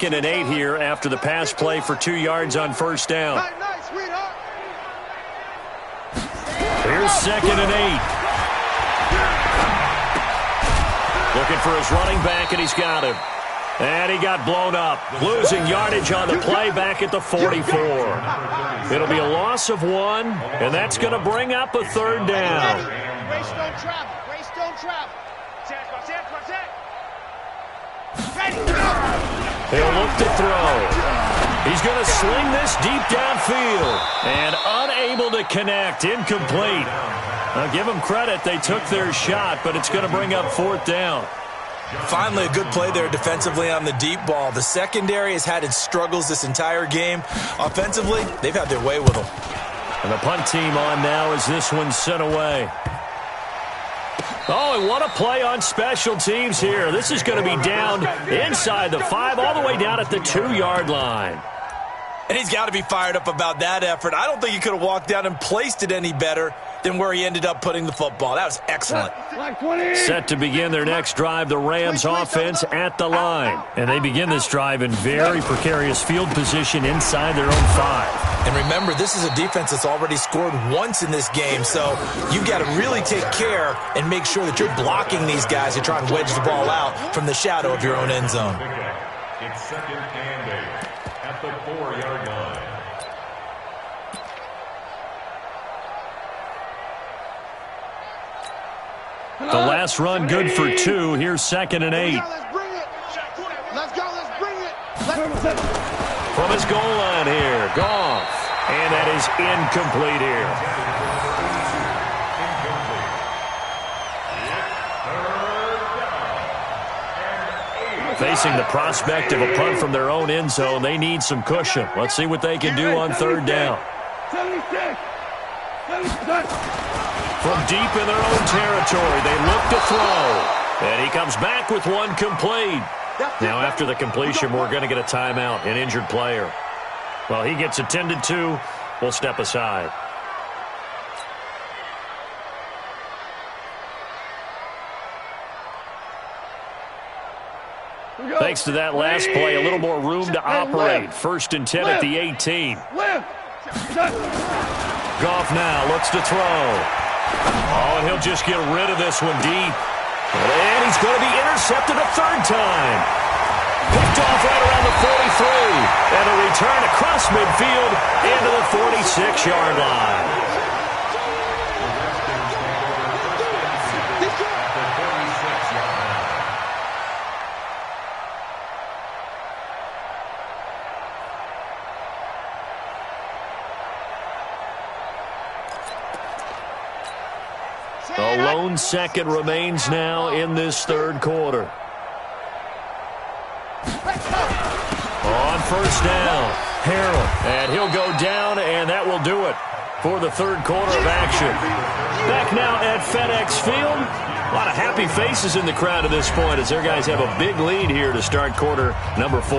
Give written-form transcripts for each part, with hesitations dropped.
2nd and 8 here after the pass play for 2 yards on first down. Here's 2nd and 8. Looking for his running back, and he's got him. And he got blown up, losing yardage on the play back at the 44. It'll be a loss of 1, and that's going to bring up a 3rd down. Race don't travel. Race don't travel. He'll look to throw. He's going to sling this deep downfield. And unable to connect. Incomplete. I'll give them credit. They took their shot, but it's going to bring up 4th down. Finally, a good play there defensively on the deep ball. The secondary has had its struggles this entire game. Offensively, they've had their way with them. And the punt team on now as this one's sent away. Oh, and what a play on special teams here. This is going to be down inside the 5, all the way down at the 2-yard line. And he's got to be fired up about that effort. I don't think he could have walked down and placed it any better than where he ended up putting the football. That was excellent. Set to begin their next drive, the Rams offense at the line. And they begin this drive in very precarious field position inside their own 5. And remember, this is a defense that's already scored once in this game, so you've got to really take care and make sure that you're blocking these guys who try and wedge the ball out from the shadow of your own end zone. It's 2nd and 8 at the 4-yard line. The last run good for 2. Here's 2nd and 8. Let's go. Let's bring it. From his goal line here, Goff. And that is incomplete here. Facing the prospect of a punt from their own end zone, they need some cushion. Let's see what they can do on 3rd down. From deep in their own territory, they look to throw. And he comes back with one complete. Now, after the completion, we're going to get a timeout, an injured player. Well, he gets attended to. We'll step aside. Thanks to that last play, a little more room to operate. 1st and 10 at the 18. Goff now looks to throw. Oh, and he'll just get rid of this one deep. And he's going to be intercepted a 3rd time. Picked off right around the 43. And a return across midfield into the 46-yard line. A lone second remains now in this 3rd quarter. On 1st down, Harrell. And he'll go down, and that will do it for the 3rd quarter of action. Back now at FedEx Field. A lot of happy faces in the crowd at this point as their guys have a big lead here to start quarter number 4.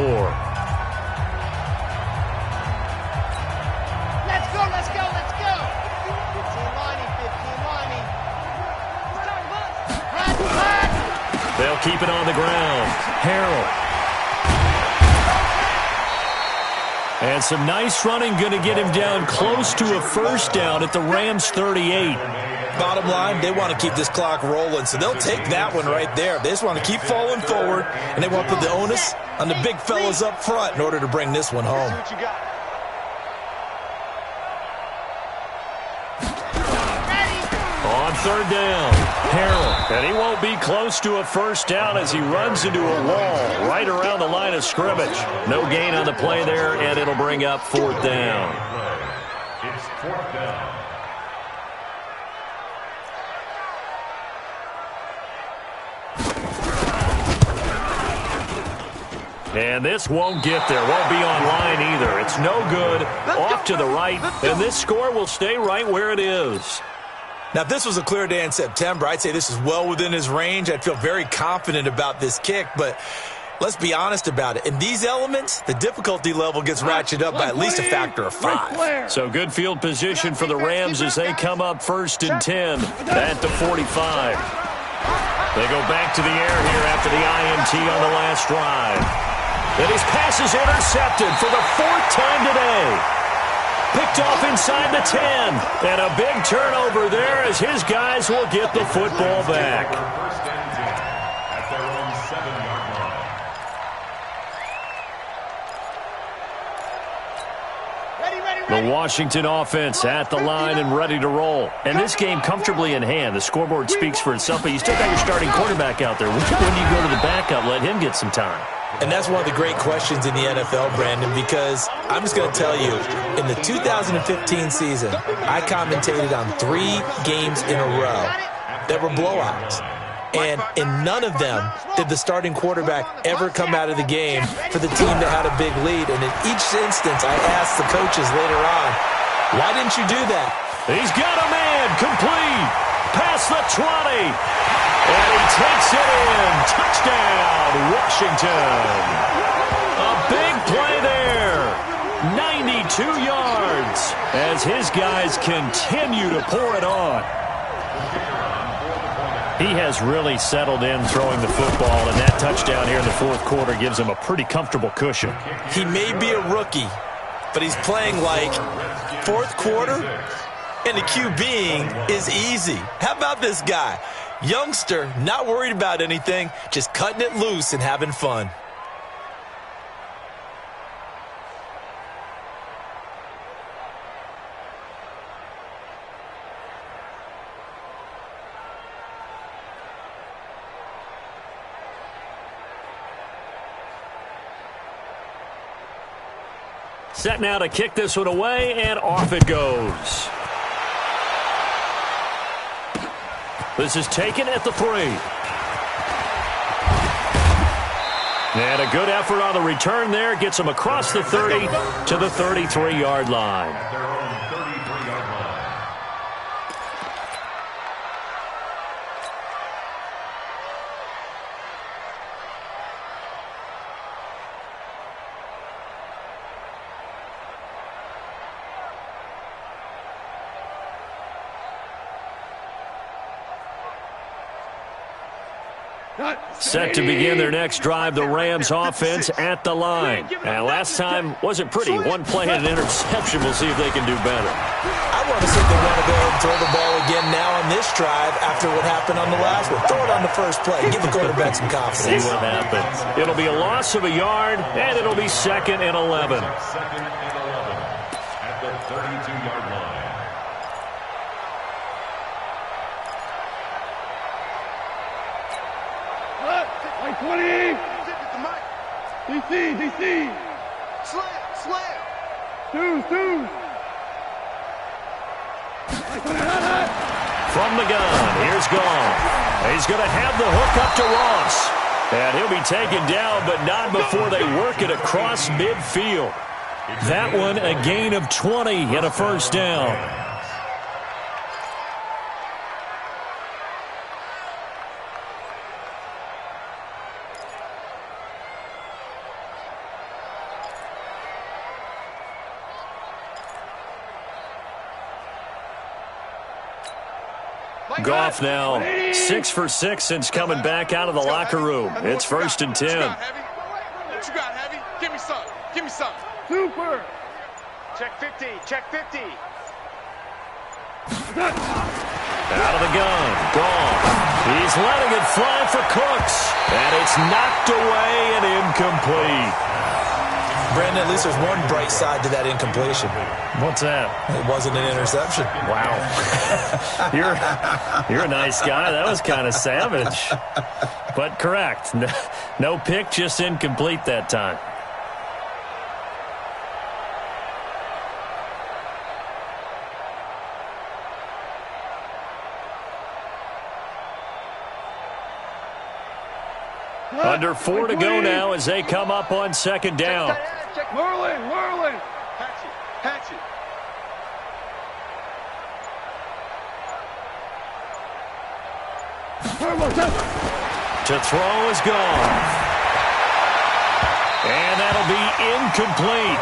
They'll keep it on the ground. Harrell. And some nice running, going to get him down close to a 1st down at the Rams 38. Bottom line, they want to keep this clock rolling, so they'll take that one right there. They just want to keep falling forward, and they want to put the onus on the big fellas up front in order to bring this one home. On 3rd down, Harrell. And he won't be close to a 1st down as he runs into a wall right around the line of scrimmage. No gain on the play there, and it'll bring up 4th down. It's 4th down. And this won't get there. Won't be online either. It's no good. Off to the right, and this score will stay right where it is. Now, if this was a clear day in September, I'd say this is well within his range. I'd feel very confident about this kick, but let's be honest about it. In these elements, the difficulty level gets ratcheted up by at least a factor of 5. So good field position for the Rams as they come up 1st and 10 at the 45. They go back to the air here after the INT on the last drive. And his pass is intercepted for the 4th time today. Picked off inside the 10. And a big turnover there as his guys will get the football back. First and 10 at their own 7-yard line. The Washington offense at the line and ready to roll. And this game comfortably in hand. The scoreboard speaks for itself, but you still got your starting quarterback out there. When do you go to the backup, let him get some time? And that's one of the great questions in the NFL, Brandon, because I'm just going to tell you, in the 2015 season, I commentated on 3 games in a row that were blowouts. And in none of them did the starting quarterback ever come out of the game for the team that had a big lead. And in each instance, I asked the coaches later on, why didn't you do that? He's got a man complete. Past the 20. And he takes it in. Touchdown, Washington. A big play there. 92 yards as his guys continue to pour it on. He has really settled in throwing the football, and that touchdown here in the 4th quarter gives him a pretty comfortable cushion. He may be a rookie, but he's playing like 4th quarter, and the QBing is easy. How about this guy? Youngster, not worried about anything, just cutting it loose and having fun. Set now to kick this one away, and off it goes. This is taken at the 3. And a good effort on the return there. Gets him across the 30 to the 33-yard line. At their own 33-yard line. Set to begin their next drive, the Rams offense at the line. And last time wasn't pretty. One play and an interception. We'll see if they can do better. I want to see if they want to go ahead and throw the ball again now on this drive after what happened on the last one. Throw it on the first play. Give the quarterback some confidence. See what happens. It'll be a loss of a yard, and it'll be 2nd and 11. 2nd and 11 at the 32-yard line. Like 20. DC. Slam. Two. From the gun, here's Gone. He's going to have the hook up to Ross. And he'll be taken down, but not before they work it across midfield. That one, a gain of 20 and a first down. Goff now 6 for 6 since coming back out of the locker room. It's 1st and 10. What you got, Heavy? Give me some. Super. Check 50. Out of the gun. Gone. He's letting it fly for Cooks. And it's knocked away and incomplete. Brandon, at least there's one bright side to that incompletion. What's that? It wasn't an interception. Wow. You're a nice guy. That was kind of savage. But correct. No pick, just incomplete that time. Under 4 to go now as they come up on 2nd down. Whirling. Patch it. To throw is gone. And that'll be incomplete.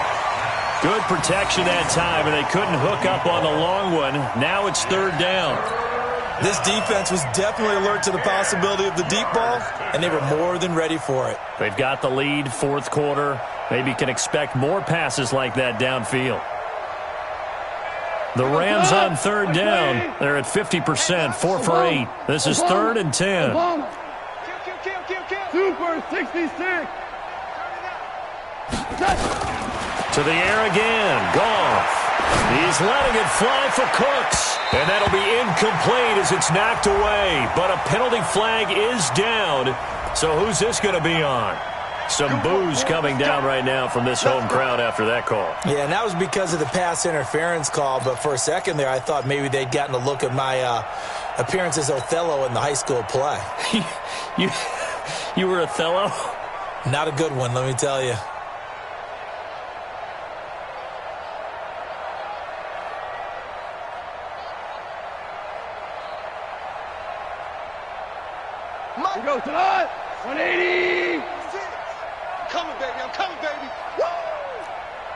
Good protection that time, and they couldn't hook up on the long one. Now it's 3rd down. This defense was definitely alert to the possibility of the deep ball, and they were more than ready for it. They've got the lead, fourth quarter. Maybe can expect more passes like that downfield. The Rams on third down. They're at 50%, 4 for 8. This is 3rd and 10. Super 66. To the air again. Goff. He's letting it fly for Cooks. And that'll be incomplete as it's knocked away. But a penalty flag is down. So who's this going to be on? Some boos coming down right now from this home crowd after that call. Yeah, and that was because of the pass interference call. But for a second there, I thought maybe they'd gotten a look at my appearance as Othello in the high school play. You were Othello? Not a good one, let me tell you. Here goes tonight. 180. Coming, baby. I'm coming, baby. Woo!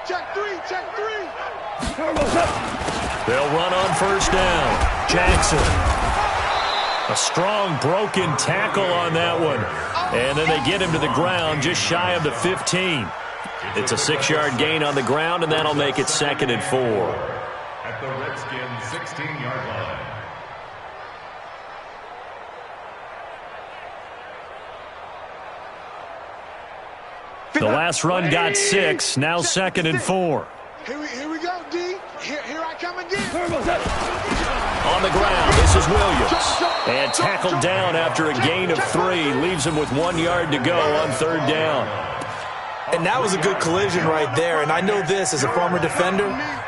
Check 3. Check 3. They'll run on first down. Jackson. A strong broken tackle on that one. And then they get him to the ground just shy of the 15. It's a 6-yard gain on the ground, and that'll make it 2nd and 4. At the Redskins' 16-yard line. The last run got 6. Now 2nd and 4. Here we go, D. Here I come again. On the ground, this is Williams. And tackled down after a gain of 3. Leaves him with 1 yard to go on 3rd down. And that was a good collision right there. And I know this as a former defender.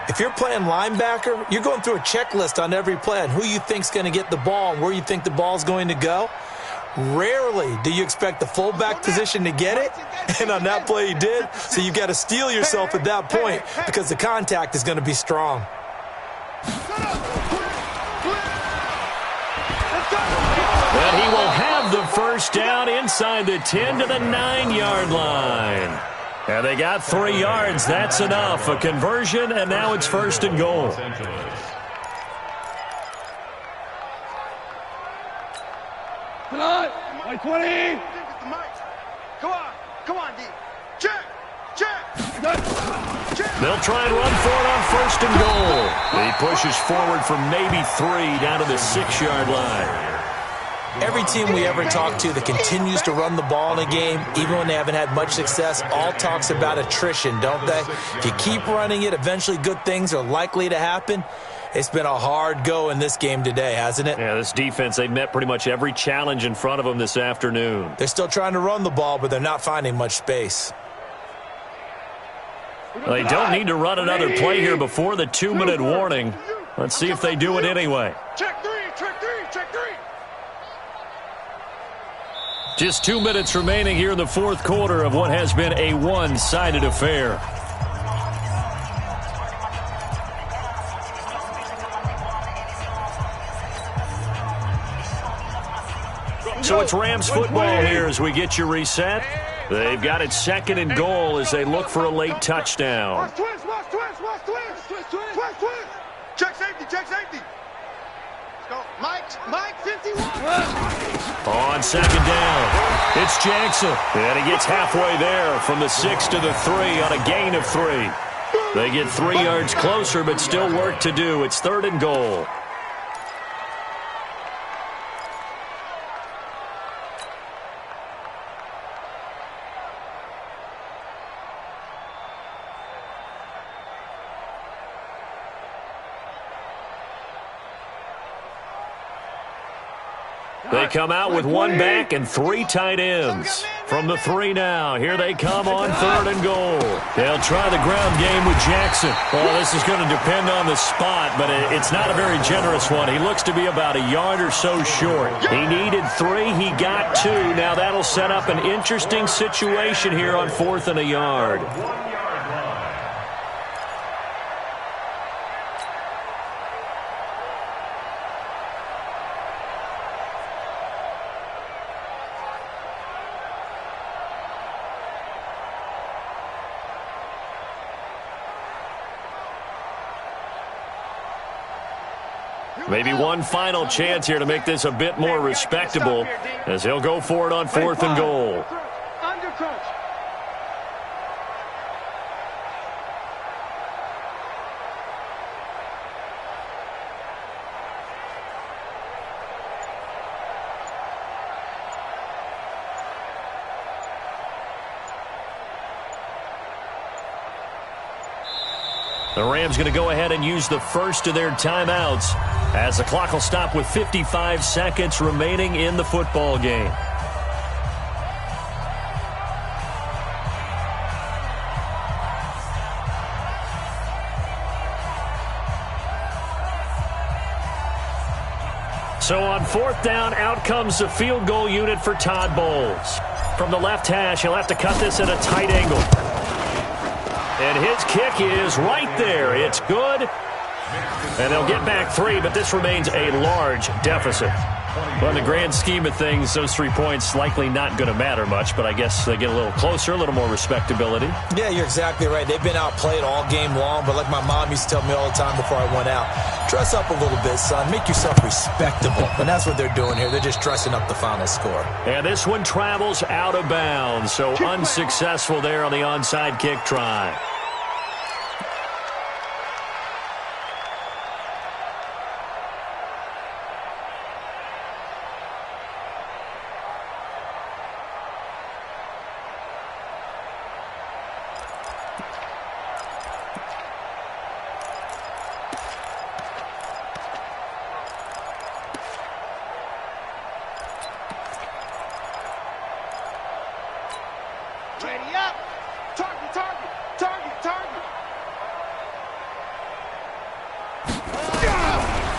If you're playing linebacker, you're going through a checklist on every play on who you think's going to get the ball and where you think the ball's going to go. Rarely do you expect the fullback position to get it, and on that play he did, so you've got to steel yourself at that point because the contact is going to be strong. And he will have the first down inside the 10 to the 9-yard line. And they got 3 yards. That's enough. A conversion, and now it's 1st and goal. Tonight. 20. Come on, D. Check. They'll try and run for it on 1st and goal. He pushes forward for maybe 3 down to the 6-yard line. Every team we ever talk to that continues to run the ball in a game, even when they haven't had much success, all talks about attrition, don't they? If you keep running it, eventually good things are likely to happen. It's been a hard go in this game today, hasn't it? Yeah, this defense, they met pretty much every challenge in front of them this afternoon. They're still trying to run the ball, but they're not finding much space. They don't need to run another play here before the 2-minute warning. Let's see if they do it anyway. Check 3. Just 2 minutes remaining here in the fourth quarter of what has been a one-sided affair. So it's Rams football here as we get you reset. They've got it 2nd and goal as they look for a late touchdown. Watch twist. Check safety. Let's go. Mike 51. On 2nd down, it's Jackson. And he gets halfway there from the 6 to the 3 on a gain of 3. They get 3 yards closer, but still work to do. It's 3rd and goal. They come out with 1 back and 3 tight ends. From the 3 now, here they come on 3rd and goal. They'll try the ground game with Jackson. Well, this is going to depend on the spot, but it's not a very generous one. He looks to be about a yard or so short. He needed 3. He got 2. Now that'll set up an interesting situation here on 4th and a yard. Maybe one final chance here to make this a bit more respectable as he'll go for it on 4th and goal. Under coach. The Rams going to go ahead and use the first of their timeouts as the clock will stop with 55 seconds remaining in the football game. So on 4th down, out comes the field goal unit for Todd Bowles. From the left hash, he'll have to cut this at a tight angle. And his kick is right there. It's good. And they'll get back 3, but this remains a large deficit. Well, in the grand scheme of things, those 3 points likely not going to matter much, but I guess they get a little closer, a little more respectability. Yeah, you're exactly right. They've been outplayed all game long, but like my mom used to tell me all the time before I went out, dress up a little bit, son. Make yourself respectable. And that's what they're doing here. They're just dressing up the final score. And this one travels out of bounds, so unsuccessful there on the onside kick try. Ready up. Target, target, target, target.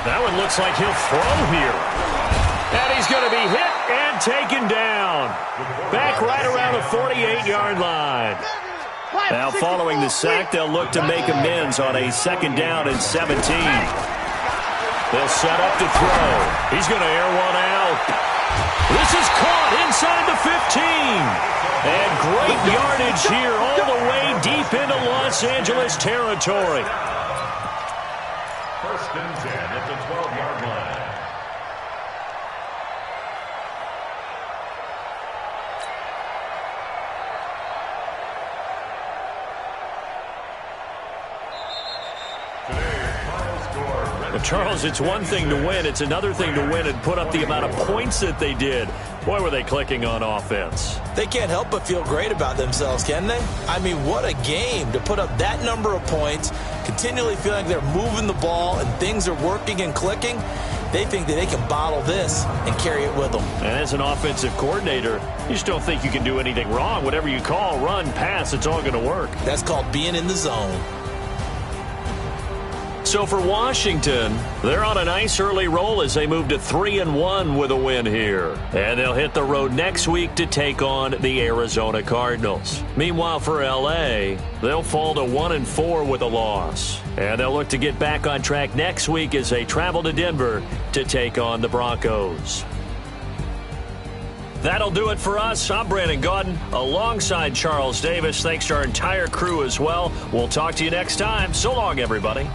That one looks like he'll throw here. And he's going to be hit and taken down. Back right around the 48-yard line. Now following the sack, they'll look to make amends on a 2nd down and 17. They'll set up to throw. He's going to air one out. This is caught inside the 15. And great yardage here all the way deep into Los Angeles territory. 1st and 10 at the 12-yard line. Well, Charles, it's one thing to win. It's another thing to win and put up the amount of points that they did. Boy, were they clicking on offense. They can't help but feel great about themselves, can they? I mean, what a game to put up that number of points, continually feeling like they're moving the ball and things are working and clicking. They think that they can bottle this and carry it with them. And as an offensive coordinator, you just don't think you can do anything wrong. Whatever you call, run, pass, it's all going to work. That's called being in the zone. So for Washington, they're on a nice early roll as they move to 3-1 with a win here. And they'll hit the road next week to take on the Arizona Cardinals. Meanwhile, for L.A., they'll fall to 1-4 with a loss. And they'll look to get back on track next week as they travel to Denver to take on the Broncos. That'll do it for us. I'm Brandon Gaudin alongside Charles Davis. Thanks to our entire crew as well. We'll talk to you next time. So long, everybody.